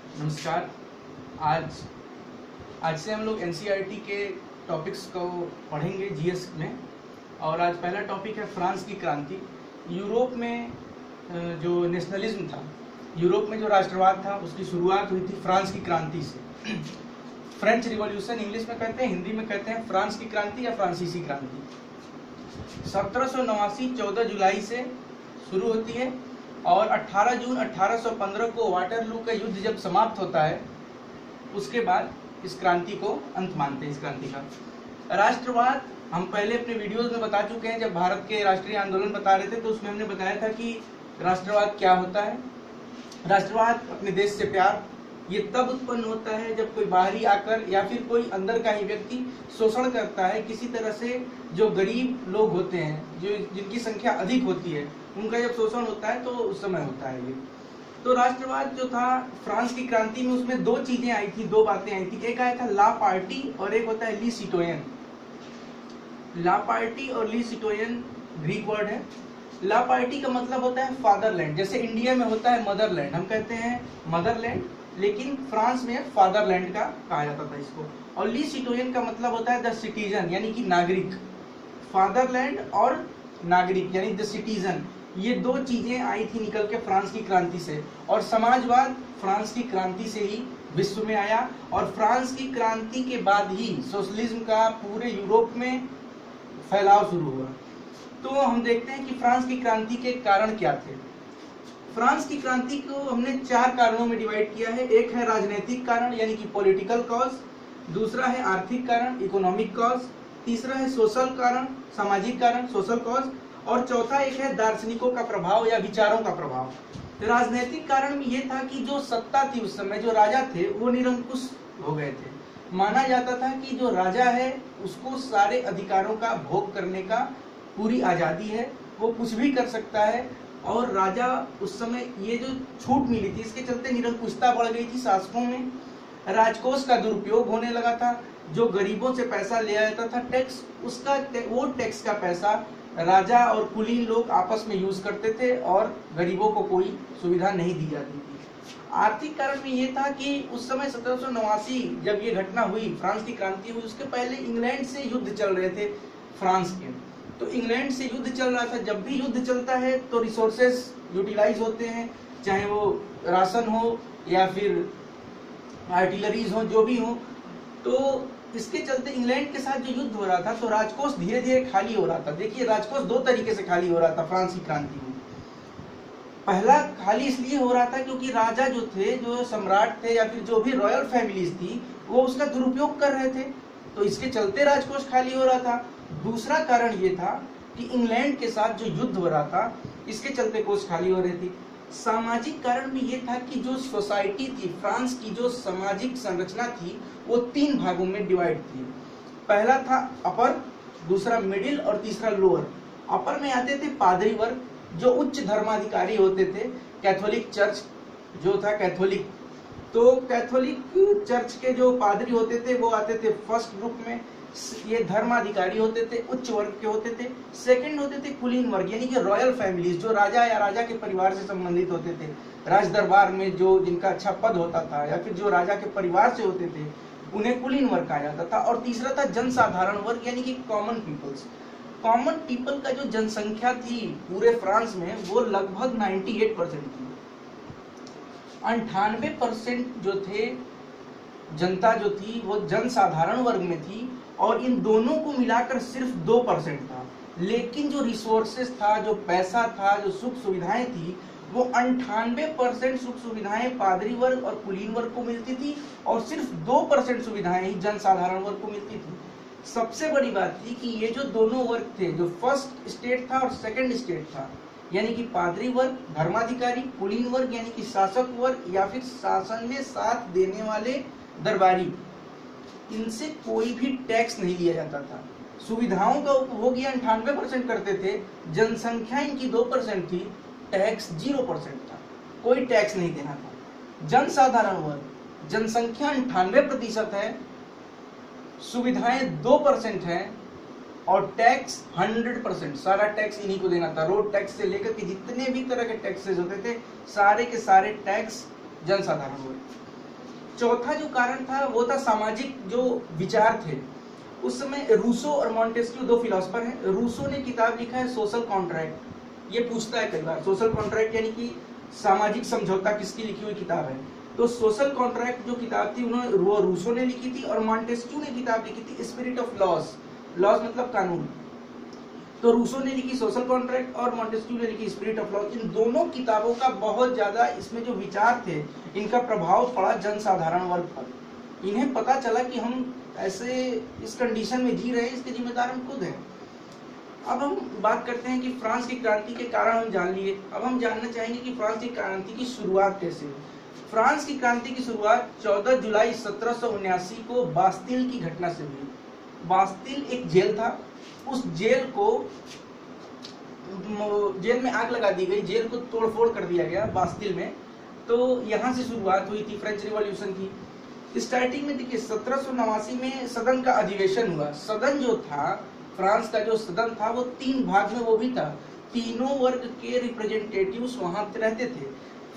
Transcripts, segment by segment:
नमस्कार। आज आज से हम लोग एनसीईआरटी के टॉपिक्स को पढ़ेंगे जीएस में। और आज पहला टॉपिक है फ्रांस की क्रांति। यूरोप में जो नेशनलिज्म था, यूरोप में जो राष्ट्रवाद था, उसकी शुरुआत हुई थी फ्रांस की क्रांति से। फ्रेंच रिवॉल्यूशन इंग्लिश में कहते हैं, हिंदी में कहते हैं फ्रांस की क्रांति या फ्रांसीसी क्रांति। 1789 14 जुलाई से शुरू होती है और 18 जून 1815 को वाटरलू का युद्ध जब समाप्त होता है, उसके बाद इस क्रांति को अंत मानते हैं। इस क्रांति का राष्ट्रवाद हम पहले अपने वीडियोस में बता चुके हैं। जब भारत के राष्ट्रीय आंदोलन बता रहे थे तो उसमें हमने बताया था कि राष्ट्रवाद क्या होता है। राष्ट्रवाद अपने देश से प्यार ये तब उत्पन्न होता है जब कोई बाहरी आकर या फिर कोई अंदर का ही व्यक्ति शोषण करता है किसी तरह से। जो गरीब लोग होते हैं, जो जिनकी संख्या अधिक होती है, उनका जब शोषण होता है तो उस समय होता है ये। तो राष्ट्रवाद जो था फ्रांस की क्रांति में, उसमें दो चीजें आई थी, दो बातें आई थी। एक आया था ला पार्टी और एक होता है ली सिटोयन। ला पार्टी और ली सिटोयन ग्रीक वर्ड है। ला पार्टी का मतलब होता है फादरलैंड। जैसे इंडिया में होता है मदरलैंड, हम कहते हैं मदरलैंड, लेकिन फ्रांस में फादरलैंड का कहा जाता था इसको। और ली सिटोयन का मतलब होता है द सिटीजन, यानी कि नागरिक। फादरलैंड और नागरिक यानी द सिटीजन, ये दो चीजें आई थी निकल के फ्रांस की क्रांति से। और समाजवाद फ्रांस की क्रांति से ही विश्व में आया। और फ्रांस की क्रांति के बाद ही सोशलिज्म का पूरे यूरोप में फैलाव शुरू हुआ। तो हम देखते हैं कि फ्रांस की क्रांति के कारण क्या थे। फ्रांस की क्रांति को हमने 4 कारणों में डिवाइड किया है। एक है राजनीतिक कारण यानी कि पॉलिटिकल कॉज, दूसरा है आर्थिक कारण इकोनॉमिक कॉज, तीसरा है सोशल कारण सामाजिक कारण सोशल कॉज, और चौथा एक है दार्शनिकों का प्रभाव या विचारों का प्रभाव। तो राजनीतिक कारण में ये था कि जो सत्ता थी उस समय, जो राजा थे वो निरंकुश हो गए थे। माना जाता था कि जो राजा है उसको सारे अधिकारों का भोग करने का पूरी आजादी है, वो कुछ भी कर सकता है। और राजा उस समय ये जो छूट मिली थी, इसके चलते निरंकुशता बढ़ गई थी शासकों में। राजकोष का दुरुपयोग होने लगा था। जो गरीबों से पैसा लिया जाता था टैक्स, उसका वो टैक्स का पैसा राजा और कुलीन लोग आपस में यूज करते थे और गरीबों को कोई सुविधा नहीं दी जाती थी। आर्थिक कारण में ये था कि उस समय 1789 जब ये घटना हुई, फ्रांस की क्रांति हुई, उसके पहले इंग्लैंड से युद्ध चल रहे थे फ्रांस के। तो इंग्लैंड से युद्ध चल रहा था। जब भी युद्ध चलता है तो रिसोर्सेस यूटिलाइज होते हैं, चाहे वो राशन हो या फिर आर्टिलरीज हो, जो भी हो। तो इसके चलते इंग्लैंड के साथ जो युद्ध हो रहा था तो राजकोष धीरे धीरे खाली हो रहा था। देखिए, राजकोष 2 तरीके से खाली हो रहा था फ्रांस की क्रांति में। पहला खाली इसलिए हो रहा था क्योंकि राजा जो थे, जो सम्राट थे या फिर जो भी रॉयल फैमिलीज थी, वो उसका दुरुपयोग कर रहे थे, तो इसके चलते राजकोष खाली हो रहा था। दूसरा कारण ये था कि इंग्लैंड के साथ जो युद्ध हो रहा था, इसके चलते कोष खाली हो रही थी। सामाजिक कारण में ये था कि जो सोसाइटी थी, फ्रांस की जो सामाजिक संरचना थी, वो 3 भागों में डिवाइड थी। पहला था अपर, दूसरा मिडिल और तीसरा लोअर। अपर में आते थे पादरी वर्ग, जो उच्च धर्माधिकारी होते थे। कैथोलिक चर्च जो था कैथोलिक, तो कैथोलिक चर्च के जो पादरी होते थे वो आते थे फर्स्ट ग्रुप में। ये धर्माधिकारी होते थे, उच्च वर्ग के होते थे। सेकंड होते थे कुलीन वर्ग, यानी कि रॉयल फैमिलीज, जो राजा या राजा के परिवार से संबंधित होते थे। राज दरबार में जो जिनका अच्छा पद होता था या फिर जो राजा के परिवार से होते थे, उन्हें कुलीन वर्ग कहा जाता था। और तीसरा था जनसाधारण वर्ग, यानी कि कॉमन पीपल्स। कॉमन पीपल का जो जनसंख्या थी पूरे फ्रांस में, वो लगभग 98% थी। 98% जो थे जनता जो थी वो जनसाधारण वर्ग में थी, और इन दोनों को मिलाकर सिर्फ 2% था। लेकिन जो रिसोर्सेस था, जो पैसा था, जो सुख सुविधाएं थी, वो 98% सुख सुविधाएं पादरी वर्ग और कुलीन वर्ग को मिलती थी, और सिर्फ 2% सुविधाएं ही जनसाधारण वर्ग को मिलती थी। सबसे बड़ी बात थी कि ये जो दोनों वर्ग थे, जो फर्स्ट स्टेट था और सेकंड स्टेट था, यानी कि पादरी वर्ग धर्माधिकारी, कुलीन वर्ग यानी कि शासक वर्ग या फिर शासन में साथ देने वाले दरबारी, इनसे कोई भी टैक्स नहीं लिया जाता था। सुविधाओं का उपभोग ये 98% करते थे। जनसंख्या इनकी 2% थी, टैक्स 0% था, कोई टैक्स नहीं देना था। जनसाधारण वर्ग, जनसंख्या 98% है, सुविधाएं 2% है, और टैक्स 100%, सारा टैक्स इन्हीं को देना था। रोड टैक्स से लेकर के जितने भी तरह के टैक्सेस होते थे, सारे के सारे टैक्स जनसाधारण वर्ग। चौथा जो कारण था वो था सामाजिक जो विचार थे। उस समय रूसो और मॉन्टेस्क्यू दो फिलोसफर हैं। रूसो ने किताब लिखा है सोशल कॉन्ट्रैक्ट। ये पूछता है कई बार सोशल कॉन्ट्रैक्ट यानी कि सामाजिक समझौता किसकी लिखी हुई किताब है। तो सोशल कॉन्ट्रैक्ट जो किताब थी उन्होंने रूसो ने लिखी थी, और मॉन्टेस्क्यू ने किताब लिखी थी स्पिरिट ऑफ लॉज। लॉज मतलब कानून। तो रूसो ने लिखी सोशल कॉन्ट्रैक्ट और मॉन्टेस्क्यू ने लिखी स्पिरिट ऑफ लॉज। इन दोनों किताबों का बहुत ज्यादा इसमें जो विचार थे इनका प्रभाव पड़ा जनसाधारण वर्ग पर। इन्हें पता चला कि हम ऐसे इस कंडीशन में जी रहे हैं, इसके जिम्मेदार हम खुद हैं। अब हम बात करते हैं कि फ्रांस की क्रांति के कारण हम जान लिए। अब हम जानना चाहेंगे कि फ्रांस की क्रांति की शुरुआत कैसे हुई। फ्रांस की क्रांति की शुरुआत 14 जुलाई 1779 को बास्तिल की घटना से हुई। बास्तिल एक जेल था, उस जेल में आग लगा दी गई, जेल को तोड़फोड़ कर दिया गया बास्तिल में। तो यहाँ से शुरुआत हुई थी फ्रेंच रिवॉल्यूशन की। स्टार्टिंग में देखिए 1789 में सदन का अधिवेशन हुआ। सदन जो था फ्रांस का जो सदन था वो 3 भाग में वो भी था। तीनों वर्ग के रिप्रेजेंटेटिव्स वहां रहते थे।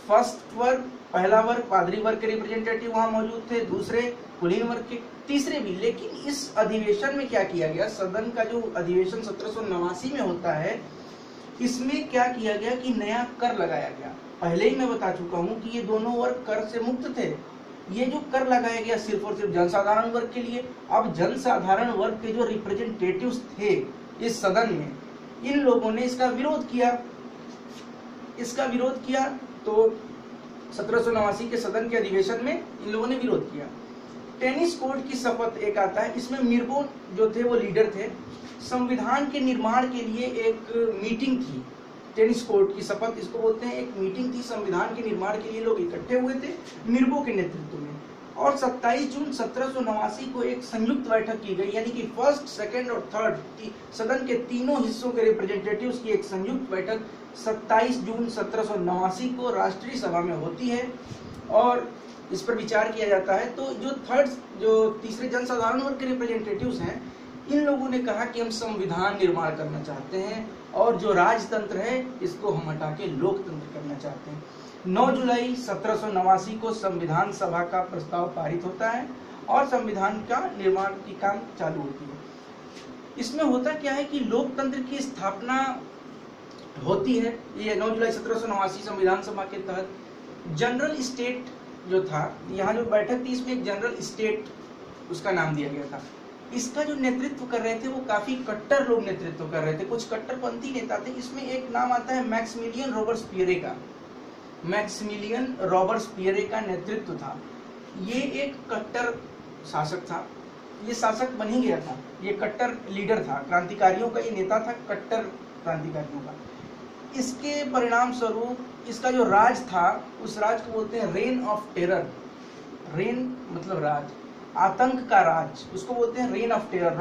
फर्स्ट वर्ग, पहला वर्ग पादरी वर्ग के रिप्रेजेंटेटिव वहां मौजूद थे, दूसरे कुलीन वर्ग के, तीसरे भी। लेकिन इस अधिवेशन में क्या किया गया, सदन का जो अधिवेशन 1789 में होता है, इसमें क्या किया गया कि नया कर लगाया गया। पहले ही मैं बता चुका हूं कि ये दोनों वर्ग कर से मुक्त थे। ये जो कर लगाया गया सिर्फ और सिर्फ जनसाधारण वर्ग के लिए। अब जनसाधारण वर्ग के जो रिप्रेजेंटेटिव्स थे इस सदन में, इन लोगों ने इसका विरोध किया। तो 1789 के सदन के अधिवेशन में इन लोगों ने विरोध किया। टेनिस कोर्ट की शपथ एक आता है, इसमें मिर्बो जो थे वो लीडर थे। संविधान के निर्माण के लिए एक मीटिंग थी। टेनिस कोर्ट की शपथ इसको बोलते हैं। एक मीटिंग थी, संविधान के निर्माण के लिए लोग इकट्ठे हुए थे मिर्बो के नेतृत्व में। और 27 जून 1789 को एक संयुक्त बैठक की गई, यानी कि फर्स्ट, सेकंड और थर्ड सदन के तीनों हिस्सों के रिप्रेजेंटेटिव्स की एक संयुक्त बैठक 27 जून 1789 को राष्ट्रीय सभा में होती है और इस पर विचार किया जाता है। तो जो तीसरे जनसाधारण वर्ग के रिप्रेजेंटेटिव्स हैं, इन लोगों ने कहा कि हम संविधान निर्माण करना चाहते हैं और जो राजतंत्र है इसको हम हटा के लोकतंत्र करना चाहते हैं। 9 जुलाई 1789 को संविधान सभा का प्रस्ताव पारित होता है और संविधान का निर्माण की काम चालू होती है। इसमें होता क्या है कि लोकतंत्र की स्थापना होती है। ये 9 जुलाई 1789 संविधान सभा के तहत जनरल स्टेट जो था, यहाँ जो बैठक थी इसमें एक जनरल स्टेट उसका नाम दिया गया था। इसका जो नेतृत्व कर रहे थे वो काफी कट्टर लोग नेतृत्व कर रहे थे, कुछ कट्टरपंथी नेता थे। इसमें एक नाम आता है मैक्सिमिलियन रॉबर्सपियरे का। मैक्सिमिलियन रॉबर्सपियरे का नेतृत्व था। ये एक कट्टर शासक था, ये शासक बन ही गया था, ये कट्टर लीडर था, क्रांतिकारियों का ये नेता था, कट्टर क्रांतिकारियों का। इसके परिणाम स्वरूप इसका जो राज था उस राज को बोलते हैं रेन ऑफ टेरर। रेन मतलब राज, आतंक का राज, उसको बोलते हैं रेन ऑफ टेरर।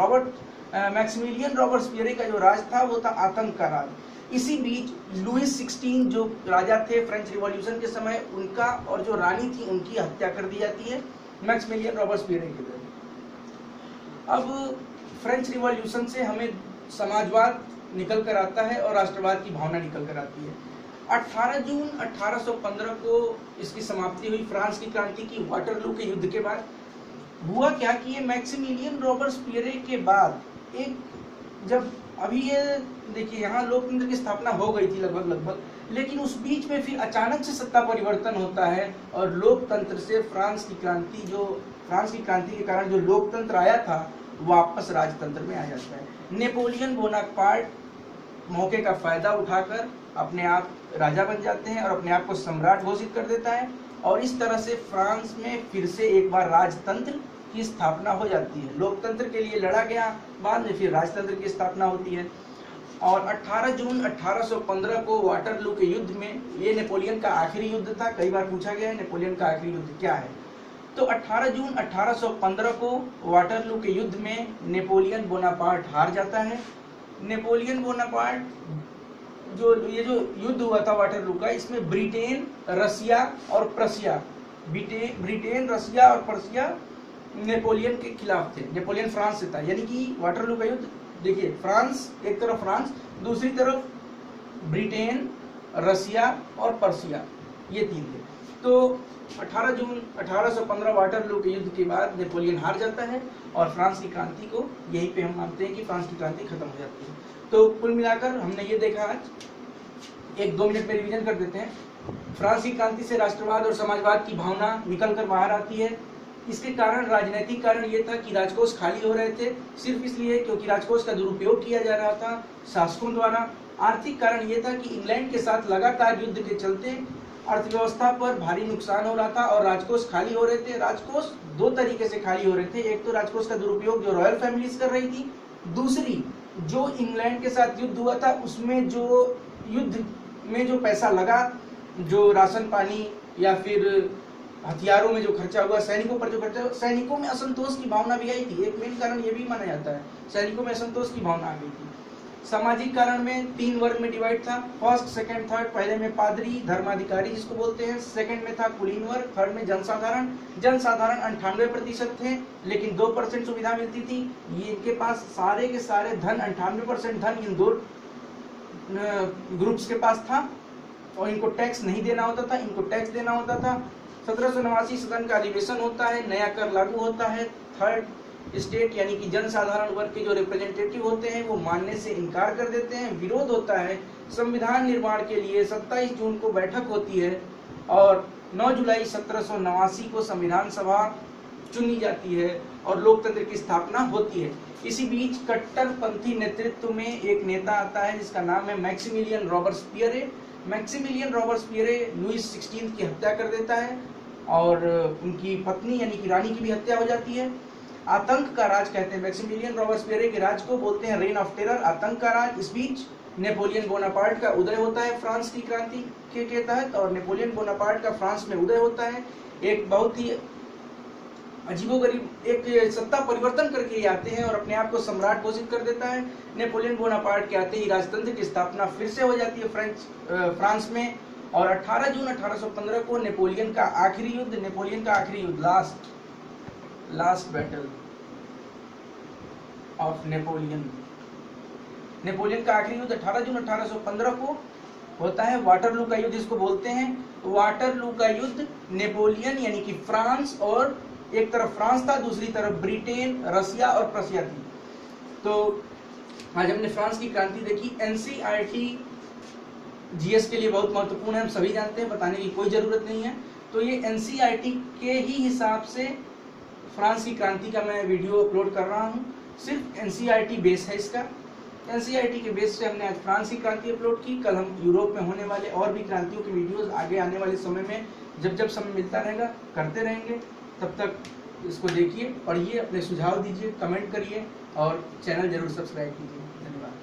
मैक्सिमिलियन रॉबर्सपियरे का जो राज था वो था आतंक का राज। इसी बीच लुइस 16 जो राजा थे फ्रेंच रिवॉल्यूशन के समय, उनका और जो रानी थी उनकी हत्या कर दी जाती है मैक्सिमिलियन रॉबर्सपियरे के द्वारा। अब फ्रेंच रिवॉल्यूशन से हमें समाजवाद निकल कर आता है और राष्ट्रवाद की भावना निकल कर आती है। 18 जून 1815 को इसकी समाप्ति हुई फ्रांस की क्रांति की। वाटरलू के युद्ध के बाद हुआ क्या कि ये मैक्सिमिलियन रॉबर्सपियरे के बाद एक, जब अभी ये देखिए यहाँ लोकतंत्र की स्थापना हो गई थी लगभग, लेकिन उस बीच में फिर अचानक से सत्ता परिवर्तन होता है और लोकतंत्र से फ्रांस की क्रांति के कारण जो लोकतंत्र आया था वापस राजतंत्र में आ जाता है। नेपोलियन बोनापार्ट मौके का फायदा उठाकर अपने आप राजा बन जाते हैं और अपने आप को सम्राट घोषित कर देता है और इस तरह से फ्रांस में फिर से एक बार राजतंत्र की स्थापना हो जाती है। लोकतंत्र के लिए लड़ा गया, बाद में फिर राजतंत्र की स्थापना होती है। और 18 जून 1815 को वाटरलू के युद्ध में, ये नेपोलियन का आखिरी युद्ध था, कई बार पूछा गया है नेपोलियन का आखिरी युद्ध क्या है। तो 18 जून 1815 को वाटरलू के युद्ध में नेपोलियन बोनापार्ट हार जाता है। नेपोलियन बोनापार्ट ये जो युद्ध हुआ था वाटरलू का, इसमें ब्रिटेन, रसिया और प्रसिया, ब्रिटेन, रसिया और प्रसिया नेपोलियन के खिलाफ थे। नेपोलियन फ्रांस से था, यानी कि वाटरलू का युद्ध देखिए, फ्रांस एक तरफ, फ्रांस दूसरी तरफ, ब्रिटेन, रसिया और पर्सिया, ये तीन थे। तो 18 जून 1815 वाटरलू के युद्ध के बाद नेपोलियन हार जाता है और फ्रांस की क्रांति को यहीं पे हम मानते हैं कि फ्रांस की क्रांति खत्म हो जाती है। तो कुल मिलाकर हमने ये देखा, आज 1-2 मिनट में रिवीजन कर देते हैं। फ्रांस की क्रांति से राष्ट्रवाद और समाजवाद की भावना निकल कर बाहर आती है। इसके कारण, राजनीतिक कारण ये था कि राजकोष खाली हो रहे थे, सिर्फ इसलिए क्योंकि राजकोष का दुरुपयोग किया जा रहा था शासकों द्वारा। आर्थिक कारण ये था कि इंग्लैंड के साथ लगातार युद्ध के चलते अर्थव्यवस्था पर भारी नुकसान हो रहा था और राजकोष खाली हो रहे थे। राजकोष 2 तरीके से खाली हो रहे थे, एक तो राजकोष का दुरुपयोग जो रॉयल फैमिलीज कर रही थी, दूसरी जो इंग्लैंड के साथ युद्ध हुआ था उसमें जो युद्ध में जो पैसा लगा, जो राशन पानी या फिर हथियारों में जो खर्चा हुआ, सैनिकों पर जो खर्चा हुआ, सैनिकों में असंतोष की भावना भी आई थी। एक मेन कारण ये भी माना जाता है, सैनिकों में असंतोष की भावना आ गई थी। सामाजिक कारण में 3 वर्ग में डिवाइड था, फर्स्ट, सेकंड, थर्ड। पहले में पादरी, धर्माधिकारी जिसको बोलते हैं, सेकंड में था कुलीन वर्ग, थर्ड में जनसाधारण। जनसाधारण 98% थे, लेकिन 2% सुविधा मिलती थी। ये इनके पास सारे के सारे धन, 98% धन इन 2 ग्रुप्स के पास था और इनको टैक्स नहीं देना होता था, इनको टैक्स देना होता था। 1789 सदन का अधिवेशन होता है, नया कर लागू होता है। थर्ड स्टेट यानी कि जनसाधारण वर्ग के जो रिप्रेजेंटेटिव होते हैं वो मानने से इनकार कर देते हैं, विरोध होता है। संविधान निर्माण के लिए 27 जून को बैठक होती है और 9 जुलाई 1789 को संविधान सभा चुनी जाती है और लोकतंत्र की स्थापना होती है। इसी बीच कट्टरपंथी नेतृत्व में एक नेता आता है जिसका नाम है मैक्सिमिलियन रॉबर्सपियरे। मैक्सिमिलियन रॉबर्सपियरे लुईस 16 की हत्या कर देता है और उनकी पत्नी यानी कि रानी की भी हत्या हो जाती है। आतंक का राज कहते हैं मैक्सिमिलियन रॉबर्सपियरे के राज को, बोलते हैं रेन ऑफ टेरर, आतंक का राज। इस बीच नेपोलियन बोनापार्ट का उदय होता है फ्रांस की क्रांति के तहत, और नेपोलियन बोनापार्ट का फ्रांस में उदय होता है। एक बहुत ही अजीबोगरीब एक सत्ता परिवर्तन करके ये आते हैं और अपने आप को सम्राट घोषित कर देता है। नेपोलियन बोनापार्ट के आते ही राजतंत्र की स्थापना फिर से हो जाती है फ्रांस में, और 18 जून 1815 को नेपोलियन का आखिरी युद्ध, लास्ट बैटल ऑफ नेपोलियन का आखिरी युद्ध 18 जून 1815 को होता है। वाटरलू का युद्ध इसको बोलते हैं। वाटरलू का युद्ध नेपोलियन यानी कि फ्रांस, और एक तरफ फ्रांस था, दूसरी तरफ ब्रिटेन, रसिया और प्रसिया थी। तो आज हमने फ्रांस की क्रांति देखी। एनसीईआरटी जीएस के लिए बहुत महत्वपूर्ण है, हम सभी जानते हैं, बताने की कोई जरूरत नहीं है। तो ये एनसीईआरटी के ही हिसाब से फ्रांस की क्रांति का मैं वीडियो अपलोड कर रहा हूँ। सिर्फ एनसीईआरटी बेस है इसका। एनसीईआरटी के बेस से हमने आज फ्रांस की क्रांति अपलोड की। कल हम यूरोप में होने वाले और भी क्रांतियों की वीडियोस आगे आने वाले समय में जब समय मिलता रहेगा करते रहेंगे। तब तक इसको देखिए, पढ़िए, अपने सुझाव दीजिए, कमेंट करिए और चैनल जरूर सब्सक्राइब कीजिए। धन्यवाद।